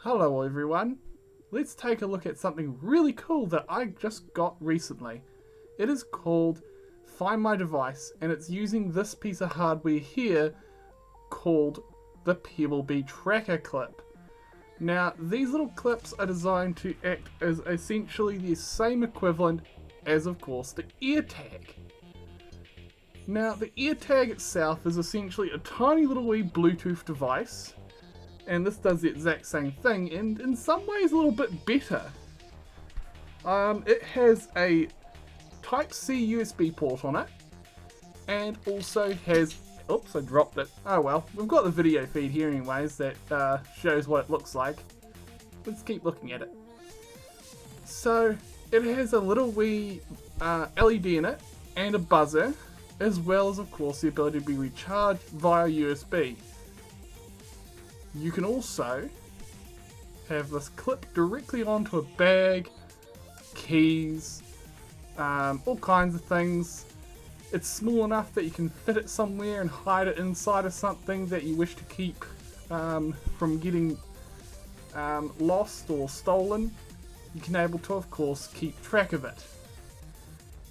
Hello everyone, let's take a look at something really cool that I just got recently. It is called Find My Device and it's using this piece of hardware here called the pebblebee tracker clip. Now these little clips are designed to act as essentially the same equivalent as of course the ear tag. Now the ear tag itself is essentially a tiny little wee Bluetooth device. And this does the exact same thing, and in some ways a little bit better. It has a Type-C USB port on it, and also has, oops, I dropped it. Oh well, we've got the video feed here anyways that shows what it looks like. Let's keep looking at it. So, it has a little wee LED in it, and a buzzer, as well as of course the ability to be recharged via USB. You can also have this clip directly onto a bag, keys, all kinds of things. It's small enough that you can fit it somewhere and hide it inside of something that you wish to keep from getting lost or stolen. You can able to, of course, keep track of it.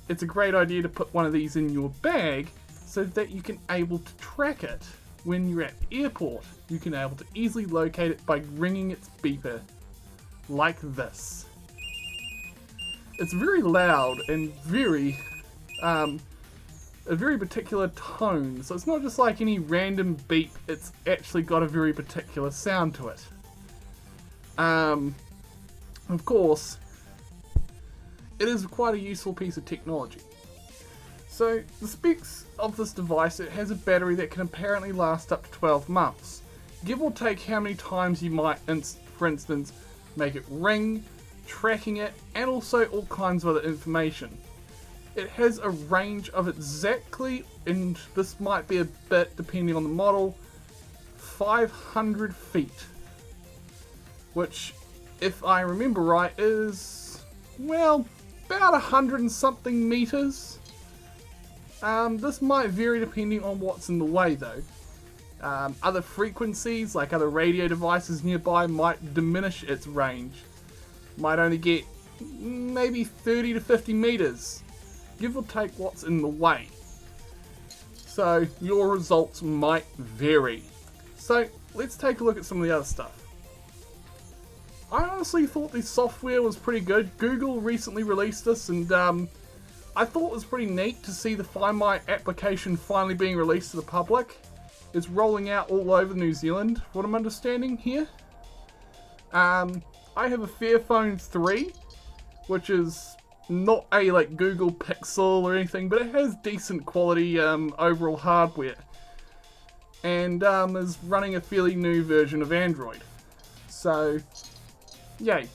It's a great idea to put one of these in your bag so that you can able to track it. When you're at the airport, you can be able to easily locate it by ringing its beeper, like this. It's very loud and a very particular tone, so it's not just like any random beep, it's actually got a very particular sound to it. Of course, it is quite a useful piece of technology. So, the specs of this device, it has a battery that can apparently last up to 12 months. Give or take how many times you might, for instance, make it ring, tracking it, and also all kinds of other information. It has a range of exactly, and this might be a bit depending on the model, 500 feet. Which, if I remember right, is, well, about 100 and something meters. This might vary depending on what's in the way though. Other frequencies, like other radio devices nearby, might diminish its range. Might only get maybe 30 to 50 meters, give or take what's in the way. So your results might vary. So let's take a look at some of the other stuff. I honestly thought the software was pretty good. Google recently released this and I thought it was pretty neat to see the Find My application finally being released to the public. It's rolling out all over New Zealand, what I'm understanding here. I have a Fairphone 3, which is not a like Google Pixel or anything, but it has decent quality overall hardware. And is running a fairly new version of Android. So, yay.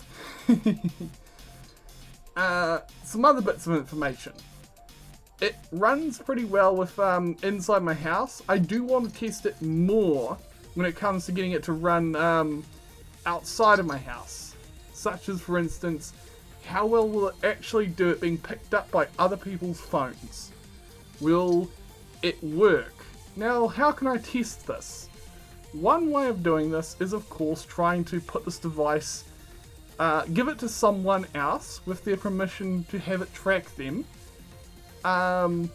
Some other bits of information. It runs pretty well with inside my house. I do want to test it more when it comes to getting it to run outside of my house. Such as, for instance, how well will it actually do it being picked up by other people's phones? Will it work? Now, how can I test this? One way of doing this is, of course, trying to put this device give it to someone else with their permission to have it track them and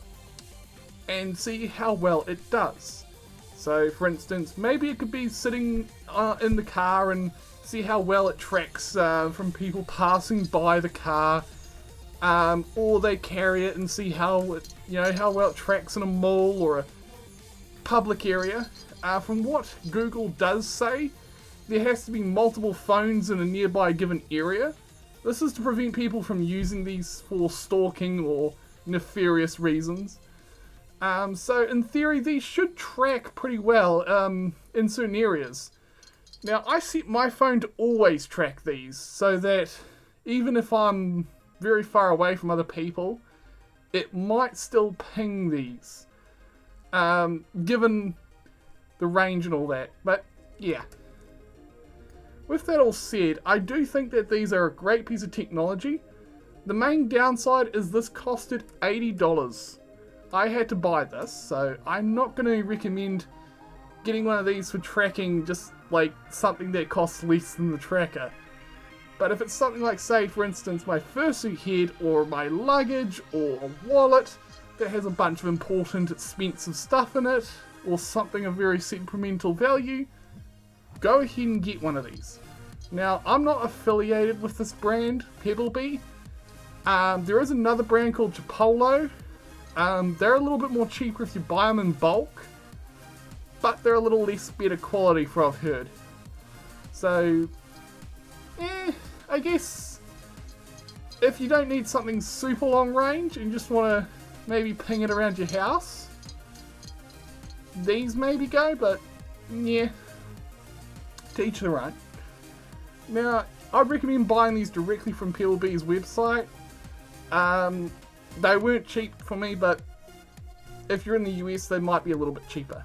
see how well it does. So for instance, maybe it could be sitting in the car and see how well it tracks from people passing by the car, or they carry it and see how it, how well it tracks in a mall or a public area. From what Google does say, there has to be multiple phones in a nearby given area. This is to prevent people from using these for stalking or nefarious reasons. So in theory, these should track pretty well in certain areas. Now, I set my phone to always track these, so that even if I'm very far away from other people, it might still ping these, given the range and all that. But yeah. With that all said, I do think that these are a great piece of technology. The main downside is this costed $80. I had to buy this, so I'm not going to recommend getting one of these for tracking just like something that costs less than the tracker. But if it's something like, say, for instance, my fursuit head or my luggage or a wallet that has a bunch of important, expensive stuff in it, or something of very sentimental value, go ahead and get one of these. Now, I'm not affiliated with this brand, Pebblebee. There is another brand called Chipolo. They're a little bit more cheaper if you buy them in bulk, but they're a little less better quality for what I've heard. So, I guess if you don't need something super long range and you just want to maybe ping it around your house, these maybe go, but yeah, to each their own. Now, I'd recommend buying these directly from Pebblebee's website. They weren't cheap for me, but if you're in the US, they might be a little bit cheaper.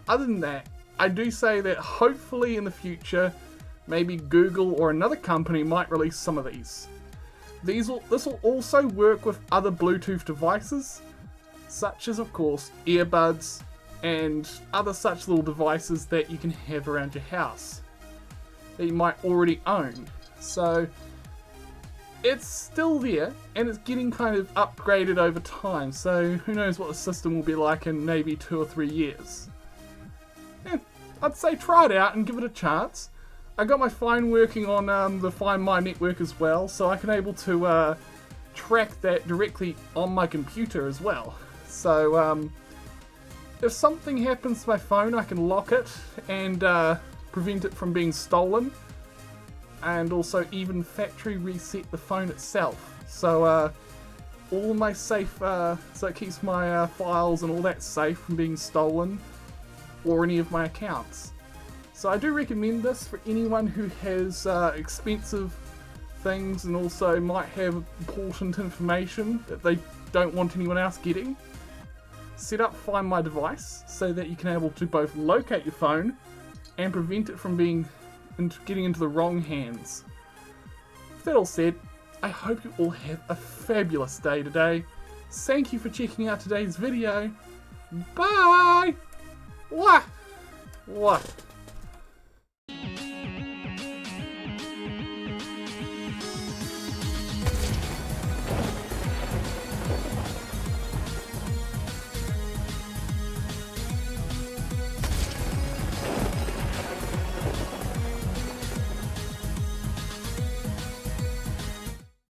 Other than that, I do say that hopefully in the future, maybe Google or another company might release some of these. This will also work with other Bluetooth devices, such as, of course, earbuds and other such little devices that you can have around your house that you might already own. So it's still there and it's getting kind of upgraded over time, so who knows what the system will be like in maybe 2 or 3 years. Yeah, I'd say try it out and give it a chance. I got my Find working on the Find My network as well, so I can able to track that directly on my computer as well. So if something happens to my phone, I can lock it and prevent it from being stolen, and also even factory reset the phone itself. So all my safe, so it keeps my files and all that safe from being stolen or any of my accounts. So I do recommend this for anyone who has expensive things and also might have important information that they don't want anyone else getting. Set up Find My device so that you can able to both locate your phone and prevent it from getting into the wrong hands. With that all said, I hope you all have a fabulous day today. Thank you for checking out today's video. Bye! Wah! Wah!